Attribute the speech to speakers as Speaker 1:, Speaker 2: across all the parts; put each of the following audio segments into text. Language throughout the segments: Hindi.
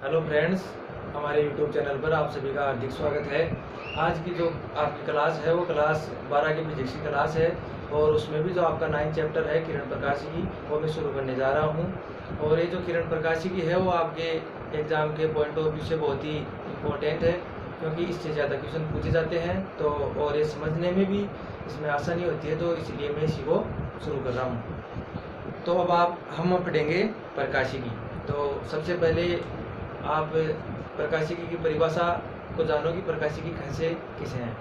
Speaker 1: हेलो फ्रेंड्स, हमारे यूट्यूब चैनल पर आप सभी का हार्दिक स्वागत है। आज की जो आपकी क्लास है वो क्लास 12 की फिजिक्स की क्लास है और उसमें भी जो आपका 9 चैप्टर है किरण प्रकाशी की वो मैं शुरू करने जा रहा हूँ। और ये जो किरण प्रकाशी की है वो आपके एग्ज़ाम के पॉइंट ऑफ व्यू से बहुत ही इम्पोर्टेंट है, क्योंकि इससे ज़्यादा क्वेश्चन पूछे जाते हैं तो और ये समझने में भी इसमें आसानी होती है, तो इसलिए मैं इसी को शुरू कर रहा हूँ। तो अब हम पढ़ेंगे प्रकाशी की। तो सबसे पहले आप प्रकाशिकी की परिभाषा को जानो कि प्रकाशिकी कैसे किसे हैं।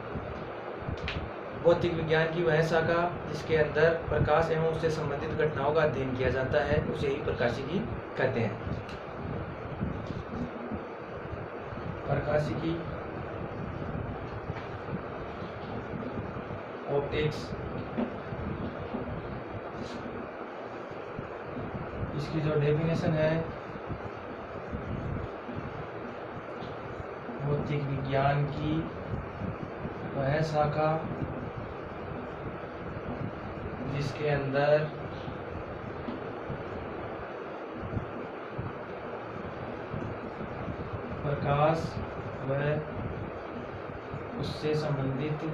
Speaker 1: भौतिक विज्ञान की वह शाखा जिसके अंदर प्रकाश एवं उससे संबंधित घटनाओं का अध्ययन किया जाता है उसे ही प्रकाशिकी कहते हैं। प्रकाशिकी ऑप्टिक्स, इसकी जो डेफिनेशन है भौतिक विज्ञान की वह शाखा जिसके अंदर प्रकाश व उससे संबंधित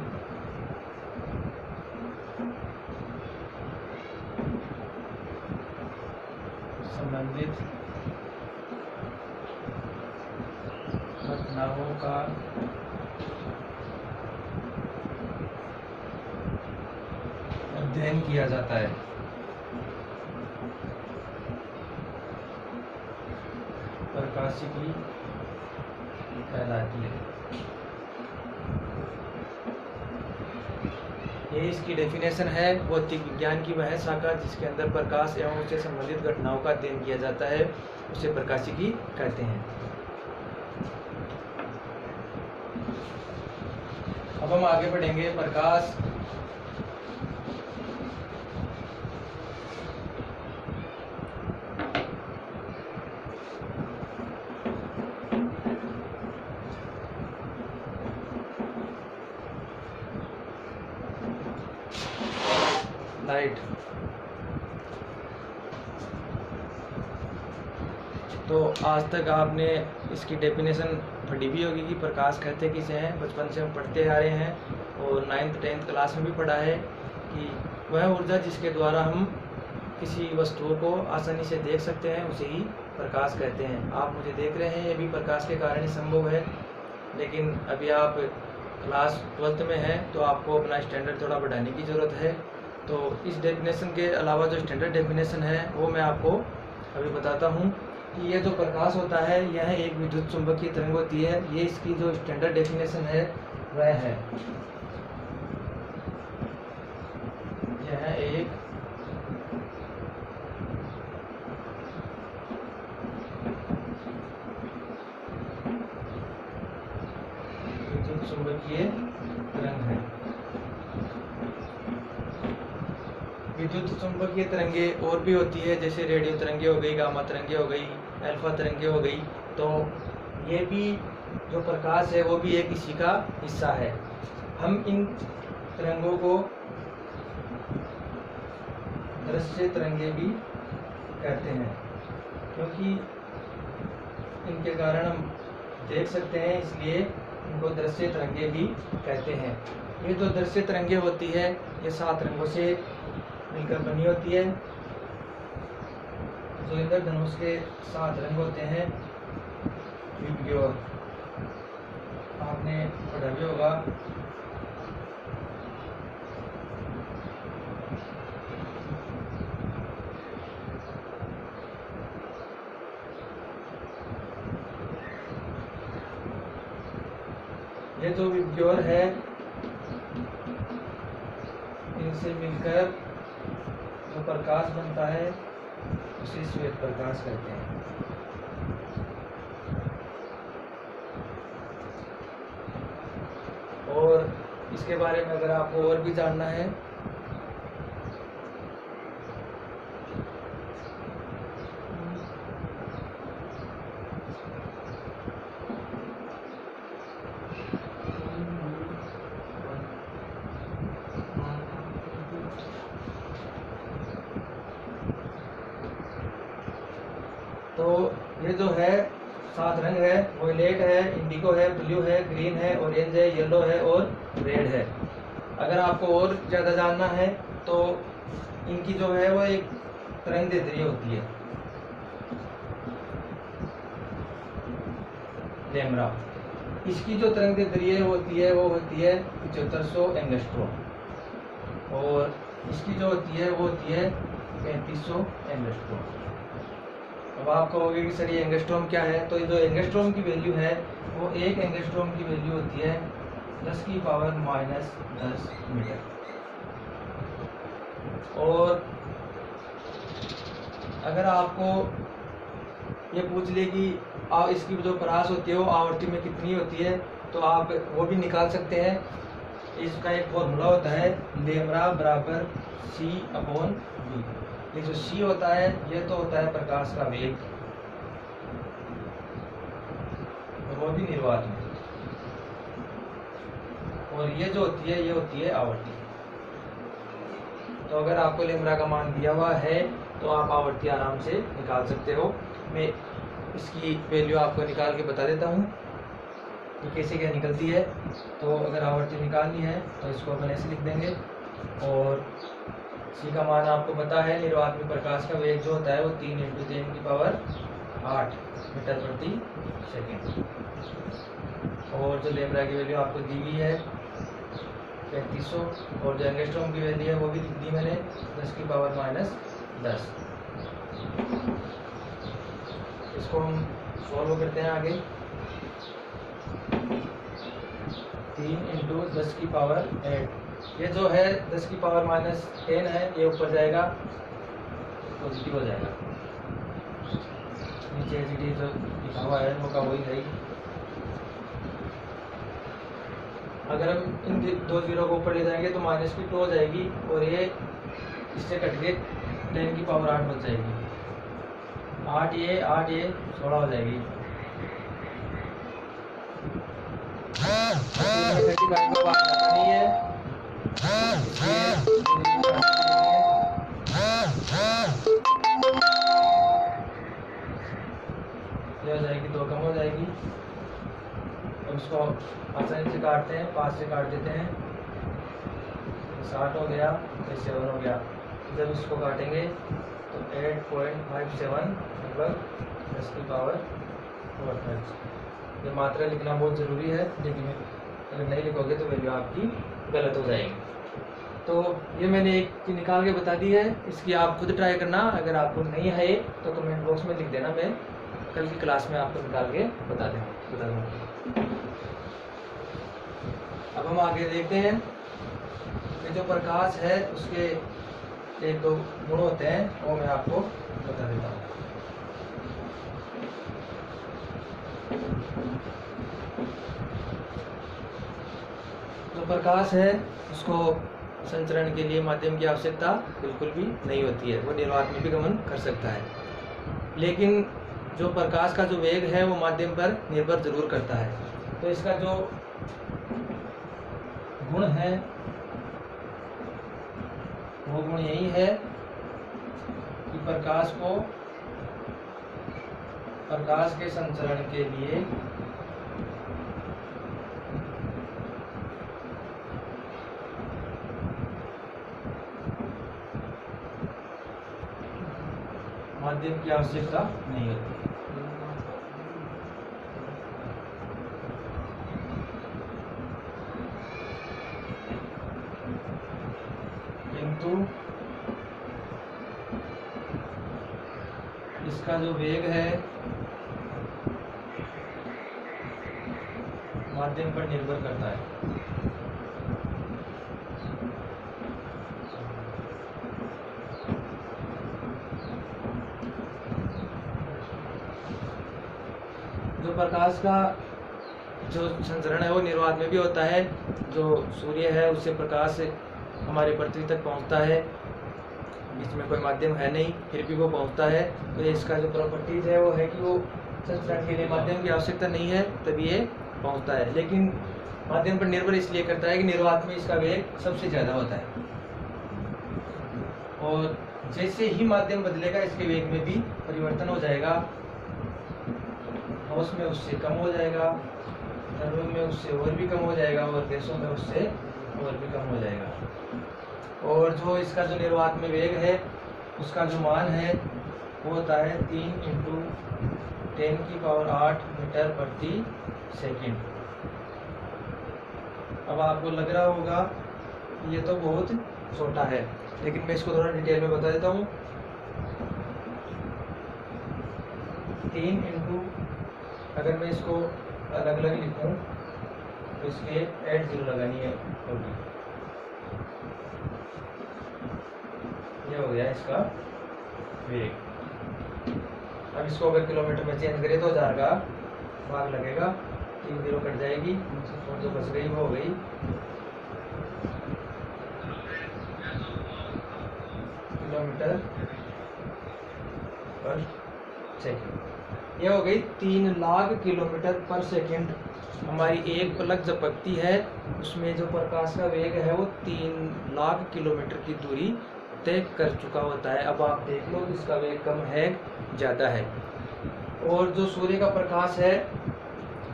Speaker 1: घटनाओं का अध्ययन किया जाता है। प्रकाशिकी कहलाती है। ये इसकी डेफिनेशन है, भौतिक विज्ञान की वह शाखा जिसके अंदर प्रकाश एवं उससे संबंधित घटनाओं का अध्ययन किया जाता है उसे प्रकाशिकी कहते हैं। अब हम आगे बढ़ेंगे। प्रकाश लाइट। तो आज तक आपने इसकी डेफिनेशन पढ़ी भी होगी कि प्रकाश कहते किसे हैं। बचपन से हम पढ़ते आ रहे हैं और 9th 10th क्लास में भी पढ़ा है कि वह ऊर्जा जिसके द्वारा हम किसी वस्तुओं को आसानी से देख सकते हैं उसे ही प्रकाश कहते हैं। आप मुझे देख रहे हैं, ये भी प्रकाश के कारण ही संभव है। लेकिन अभी आप क्लास 12th में हैं तो आपको अपना स्टैंडर्ड थोड़ा बढ़ाने की ज़रूरत है। तो इस डेफिनेशन के अलावा जो स्टैंडर्ड डेफिनेशन है वो मैं आपको अभी बताता हूँ कि ये जो प्रकाश होता है यह एक विद्युत चुंबकीय तरंग होती है। ये इसकी जो स्टैंडर्ड डेफिनेशन है वह है, यह एक विद्युत चुंबकीय तरंग है। विद्युत चुंबकीय तरंगे और भी होती है, जैसे रेडियो तरंगे हो गई, गामा तरंगे हो गई, अल्फा तरंगे हो गई। तो ये भी जो प्रकाश है वो भी एक इसी का हिस्सा है। हम इन तरंगों को दृश्य तरंगे भी कहते हैं, क्योंकि इनके कारण हम देख सकते हैं, इसलिए इनको दृश्य तरंगे भी कहते हैं। ये जो दृश्य तरंगे होती है ये 7 रंगों से मिलकर बनी होती है। जो इंद्रधनुष के 7 रंग होते हैं विबग्योर, आपने पढ़ा भी होगा। ये जो विबग्योर है इनसे मिलकर जो प्रकाश बनता है उसे श्वेत प्रकाश कहते हैं। और इसके बारे में अगर आपको और भी जानना है तो ये जो है सात रंग है, वॉयलेट है, इंडिगो है, ब्लू है, ग्रीन है, ऑरेंज है, येलो है और रेड है। अगर आपको और ज़्यादा जानना है तो इनकी जो है वो एक तरंगदैर्ध्य होती है लैम्ब्डा। इसकी जो तरंगदैर्ध्य होती है वो होती है 7500 एंगस्ट्रॉम और इसकी जो होती है वो होती है 3500 एंगस्ट्रॉम। अब आप कहोगे कि सर ये एंगस्ट्रॉम क्या है, तो जो एंगस्ट्रॉम की वैल्यू है वो एक एंगस्ट्रॉम की वैल्यू होती है 10 की पावर माइनस 10 मीटर। और अगर आपको ये पूछ ले कि इसकी जो परास होती है वो आवर्ती में कितनी होती है, तो आप वो भी निकाल सकते हैं। इसका एक फॉर्मूला होता है लैम्ब्डा बराबर c/v। ये जो c होता है ये तो होता है प्रकाश का वेग और वो भी निर्वात में, और ये जो होती है ये होती है आवर्ती। तो अगर आपको लैम्ब्डा का मान दिया हुआ है तो आप आवर्ती आराम से निकाल सकते हो। मैं इसकी वैल्यू आपको निकाल के बता देता हूँ कि कैसे क्या निकलती है। तो अगर आवर्ती निकालनी है तो इसको अपन ऐसे लिख देंगे, और सी का मान आपको पता है, निर्वात में प्रकाश का वेग जो होता है वो 3 × 10 की पावर 8 मीटर प्रति सेकेंड। और जो लैम्ब्डा की वैल्यू आपको दी हुई है 3500, और जो एंगस्ट्रॉम की वैल्यू है वो भी लिख दी मैंने 10 की पावर माइनस 10। इसको हम सॉल्व करते हैं आगे। 3 × 10 की पावर 8, ये जो है 10 की पावर माइनस 10 है, ये ऊपर जाएगा पॉजिटिव हो जाएगा, नीचे एचडी जो लिखा हुआ है वो का वही है। अगर हम इन दो जीरो को ऊपर ले जाएंगे तो माइनस की 2 हो जाएगी, और ये इससे कट के 10 की पावर 8 बच जाएगी। 8 ये 16 हो जाएगी। 35 को बाहर नहीं है, ये हो जाएगी 2 कम हो जाएगी। अब इसको आसानी से काटते हैं, 5 से काट देते हैं, 60 हो गया, 7 हो गया। जब इसको काटेंगे तो 8.57 लगभग 10 की पावर 4। ये मात्रा लिखना बहुत ज़रूरी है, लेकिन अगर नहीं लिखोगे तो वैल्यू आपकी गलत हो जाएगी। तो ये मैंने एक निकाल के बता दी है, इसकी आप खुद ट्राई करना। अगर आपको नहीं है तो कमेंट बॉक्स में लिख देना, मैं कल की क्लास में आपको निकाल के बता दूँगा। अब हम आगे देखते हैं कि जो प्रकाश है उसके 1-2 गुण होते हैं, वो मैं आपको बता देता हूँ। जो प्रकाश है उसको संचरण के लिए माध्यम की आवश्यकता बिल्कुल भी नहीं होती है, वो निर्वात में भी गमन कर सकता है। लेकिन जो प्रकाश का जो वेग है वो माध्यम पर निर्भर जरूर करता है। तो इसका जो गुण है वो गुण यही है कि प्रकाश के संचरण के लिए माध्यम की आवश्यकता नहीं होती। किंतु इसका जो वेग है माध्यम पर निर्भर करता है। जो प्रकाश का जो संचरण है वो निर्वात में भी होता है। जो सूर्य है उससे प्रकाश हमारे पृथ्वी तक पहुंचता है, बीच में कोई माध्यम है नहीं, फिर भी वो पहुंचता है। तो इसका जो प्रॉपर्टीज है वो है कि वो संचरण के लिए माध्यम की आवश्यकता नहीं है, तभी ये पहुंचता है। लेकिन माध्यम पर निर्भर इसलिए करता है कि निर्वात में इसका वेग सबसे ज़्यादा होता है, और जैसे ही माध्यम बदलेगा इसके वेग में भी परिवर्तन हो जाएगा। ठोस में उससे कम हो जाएगा, द्रव्य में उससे और भी कम हो जाएगा, और गैसों में उससे और भी कम हो जाएगा। और जो इसका जो निर्वात में वेग है उसका जो मान है वो होता है 3 × 10⁸ मीटर प्रति सेकंड। अब आपको लग रहा होगा ये तो बहुत छोटा है, लेकिन मैं इसको थोड़ा डिटेल में बता देता हूँ। 3 × अगर मैं इसको अलग अलग लिखूँ तो इसके 8 0 लगानी होगी। ये हो गया इसका वेग। अब इसको अगर किलोमीटर में चेंज करें तो 1000 का भाग लगेगा, 3 0 कट जाएगी और जो बच गई वो हो गई किलोमीटर पर सेकंड। ये हो गई 3 लाख किलोमीटर पर सेकंड। हमारी एक पलक झपकती है उसमें जो प्रकाश का वेग है वो 3 लाख किलोमीटर की दूरी तय कर चुका होता है। अब आप देख लो इसका वेग कम है ज़्यादा है। और जो सूर्य का प्रकाश है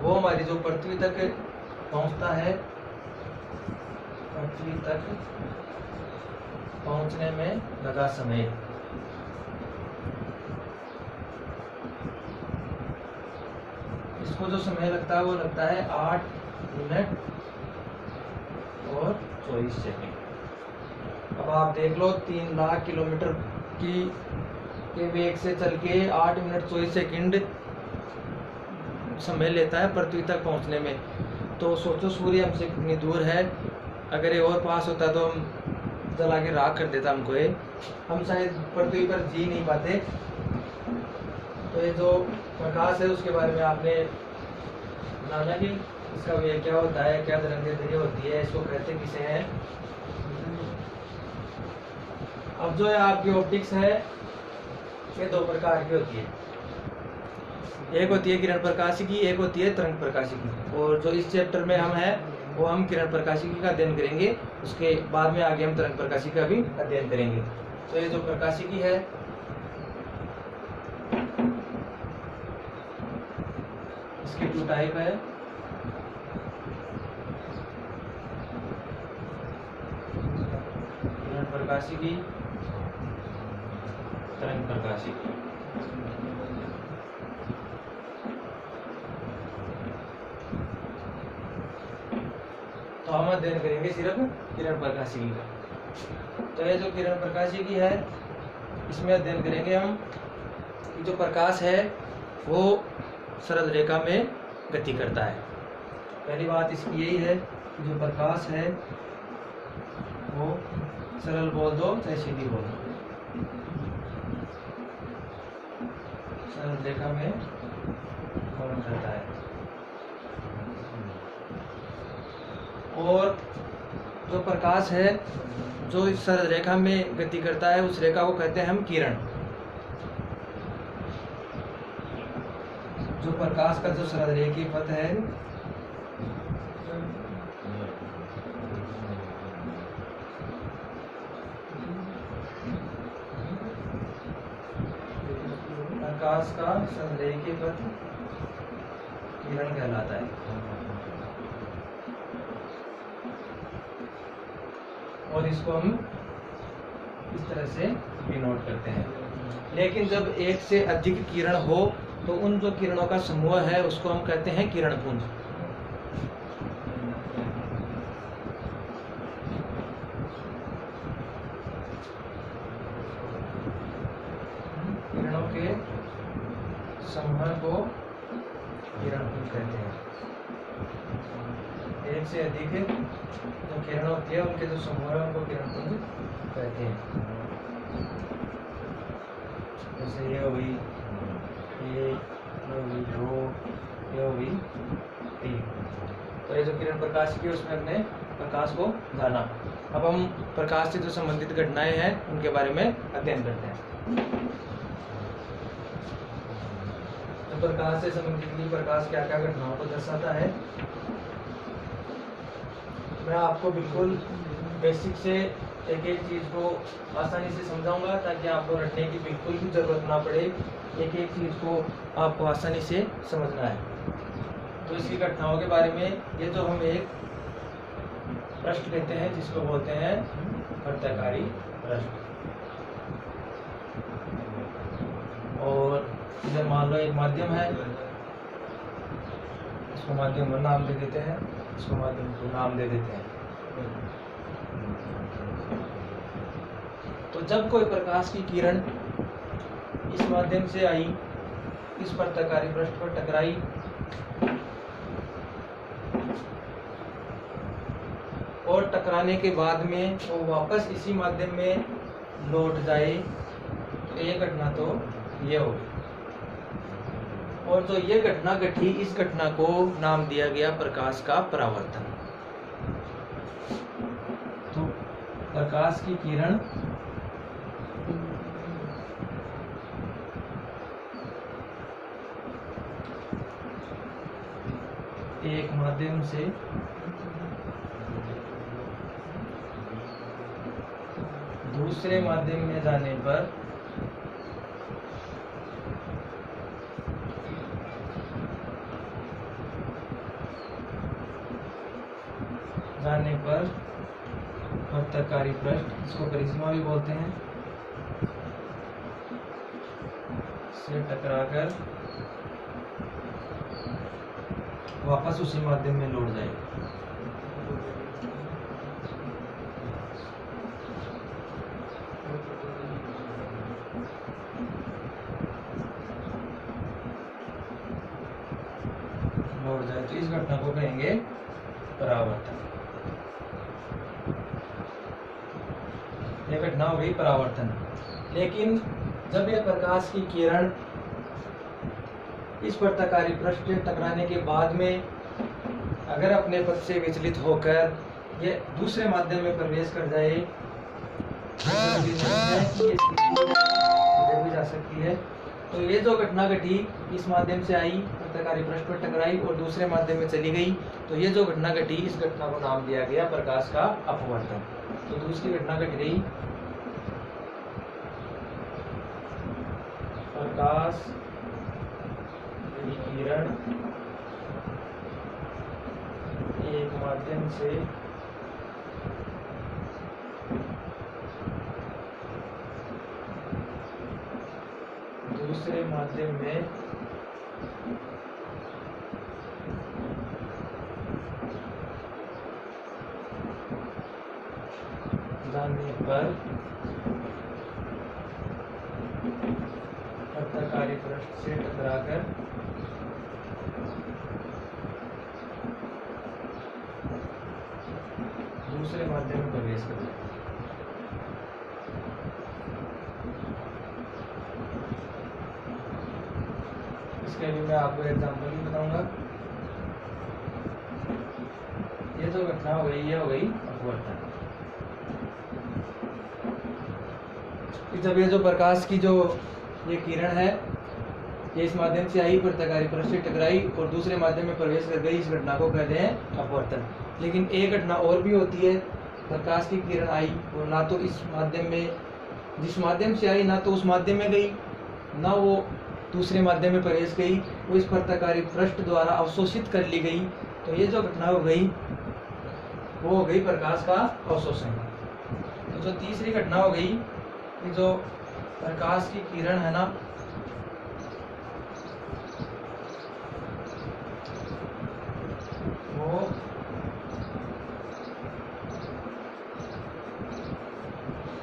Speaker 1: वो हमारी जो पृथ्वी तक पहुंचता है, पृथ्वी तक पहुंचने में लगा समय इसको जो समय लगता है वो लगता है 8 मिनट और 24 सेकंड। अब आप देख लो 3 लाख किलोमीटर के वेग से चल के 8 मिनट 24 सेकंड समय लेता है पृथ्वी तक पहुंचने में। तो सोचो सूर्य हमसे कितनी दूर है। अगर ये और पास होता तो हम जला के राख कर देता हमको ये, हम शायद पृथ्वी पर जी नहीं पाते। तो ये जो प्रकाश है उसके बारे में आपने जाना कि इसका वेग क्या होता है, क्या तरंगदैर्घ्य होती है, इसको कहते किसे हैं। अब जो है आपकी ऑप्टिक्स है ये 2 प्रकार की होती है, एक होती है किरण प्रकाशिकी, एक होती है तरंग प्रकाशिकी। और जो इस चैप्टर में हम है वो हम किरण प्रकाशिकी का अध्ययन करेंगे, उसके बाद में आगे हम तरंग प्रकाशिकी का भी अध्ययन करेंगे। तो ये जो प्रकाशिकी है इसकी 2 टाइप है। किरण प्रकाशिकी, तरंग प्रकाशिकी। तो हम अध्ययन करेंगे सिर्फ किरण प्रकाशिकी का। तो ये जो किरण प्रकाशिकी है इसमें अध्ययन करेंगे हम कि जो प्रकाश है वो सरल रेखा में गति करता है। पहली बात इसकी यही है कि जो प्रकाश है वो सरल बोल दो चाहे सीधी बोल दो, सरल रेखा में गमन करता है। और जो प्रकाश है जो इस सरल रेखा में गति करता है उस रेखा को कहते हैं हम किरण। जो प्रकाश का जो सरल रेखीय पथ है प्रकाश का सरल रेखीय पथ किरण कहलाता है। और इसको हम इस तरह से डिनोट करते हैं। लेकिन जब एक से अधिक किरण हो तो उन जो किरणों का समूह है उसको हम कहते हैं किरणपुंज। किरणों के समूह को किरणपुंज कहते हैं। एक से अधिक जो किरण होती है उनके जो समूह है उनको किरणपुंज कहते हैं। जैसे ये हुई ये हुई 2, ये हुई 3। तो ये जो किरण प्रकाश की उसमें हमने प्रकाश को जाना। अब हम प्रकाश से जो संबंधित घटनाएं हैं उनके बारे में अध्ययन करते हैं। तो प्रकाश से संबंधित प्रकाश क्या क्या घटनाओं को दर्शाता है मैं आपको बिल्कुल बेसिक से एक एक चीज़ को आसानी से समझाऊंगा ताकि आपको रटने की बिल्कुल भी ज़रूरत ना पड़े। एक एक चीज़ को आपको आसानी से समझना है। तो इसकी घटनाओं के बारे में ये जो हम एक प्रश्न लेते हैं जिसको बोलते हैं वर्तकारी प्रश्न। और इधर मान लो एक माध्यम है, इसको माध्यम का नाम दे देते हैं, इसको माध्यम को नाम दे देते हैं। तो जब कोई प्रकाश की किरण इस माध्यम से आई, इस वर्तकारी पृष्ठ पर टकराई और टकराने के बाद में वो वापस इसी माध्यम में लौट जाए, तो ये घटना तो ये होगी। और जो ये घटना घटी, इस घटना को नाम दिया गया प्रकाश का परावर्तन। तो प्रकाश की किरण एक माध्यम से दूसरे माध्यम में जाने पर वर्तकारी पृष्ठ, इसको करिश्मा भी बोलते हैं, से टकराकर वापस उसी माध्यम में लौट जाएगी। तो इस घटना को कहेंगे परावर्तन। यह घटना हो गई परावर्तन। लेकिन जब यह प्रकाश की किरण इस वर्तकारी पृष्ठ से टकराने के बाद में अगर अपने पथ से विचलित होकर यह दूसरे माध्यम में प्रवेश कर जाए, भी जा सकती है। तो ये जो घटना घटी, इस माध्यम से आई, वर्तकारी पृष्ठ पर टकराई और दूसरे माध्यम में चली गई, तो ये जो घटना घटी, इस घटना को नाम दिया गया प्रकाश का अपवर्तन। तो दूसरी घटना घट गई प्रकाश की किरण एक माध्यम से दूसरे माध्यम में जाने पर वर्तकारी पृष्ठ से टकराकर दूसरे माध्यम में प्रवेश कर जाए। इसके लिए मैं आपको एग्जाम्पल भी बताऊंगा। ये जो घटना हो गई, ये हो गई अपवर्तन। जब ये जो प्रकाश की जो ये किरण है, ये इस माध्यम से आई, वर्तकारी पृष्ठ से टकराई और दूसरे माध्यम में प्रवेश कर गई, इस घटना को कहते हैं अपवर्तन। लेकिन एक घटना और भी होती है, प्रकाश की किरण आई और ना तो इस माध्यम में, जिस माध्यम से आई, ना तो उस माध्यम में गई, ना वो दूसरे माध्यम में प्रवेश गई, वो इस वर्तकारी पृष्ठ द्वारा अवशोषित कर ली गई। तो ये जो घटना हो गई, वो हो गई प्रकाश का अवशोषण। तो जो तीसरी घटना हो गई, कि जो प्रकाश की किरण है ना, वो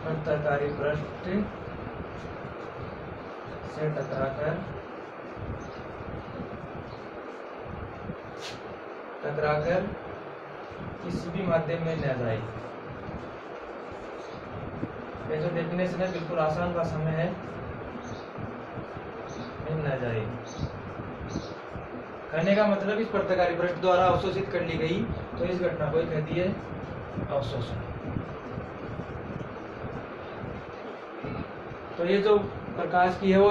Speaker 1: वर्तकारी पृष्ठ से टकराकर किसी भी माध्यम में न जाए। ये जो डेफिनेशन है बिल्कुल आसान भाषा में है, न जाए कहने का मतलब इस वर्तकारी पृष्ठ द्वारा अवशोषित कर ली गई, तो इस घटना को कहती है अवशोषण। तो ये जो प्रकाश की है वो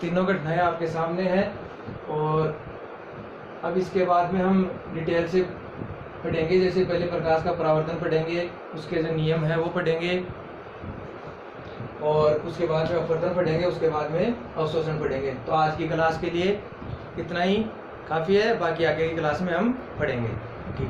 Speaker 1: तीनों घटनाएं आपके सामने है। और अब इसके बाद में हम डिटेल से पढ़ेंगे। जैसे पहले प्रकाश का परावर्तन पढ़ेंगे, उसके जो नियम है वो पढ़ेंगे, और उसके बाद में अपवर्तन पढ़ेंगे, उसके बाद में अवशोषण पढ़ेंगे। तो आज की क्लास के लिए इतना ही काफ़ी है, बाकी आगे की क्लास में हम पढ़ेंगे।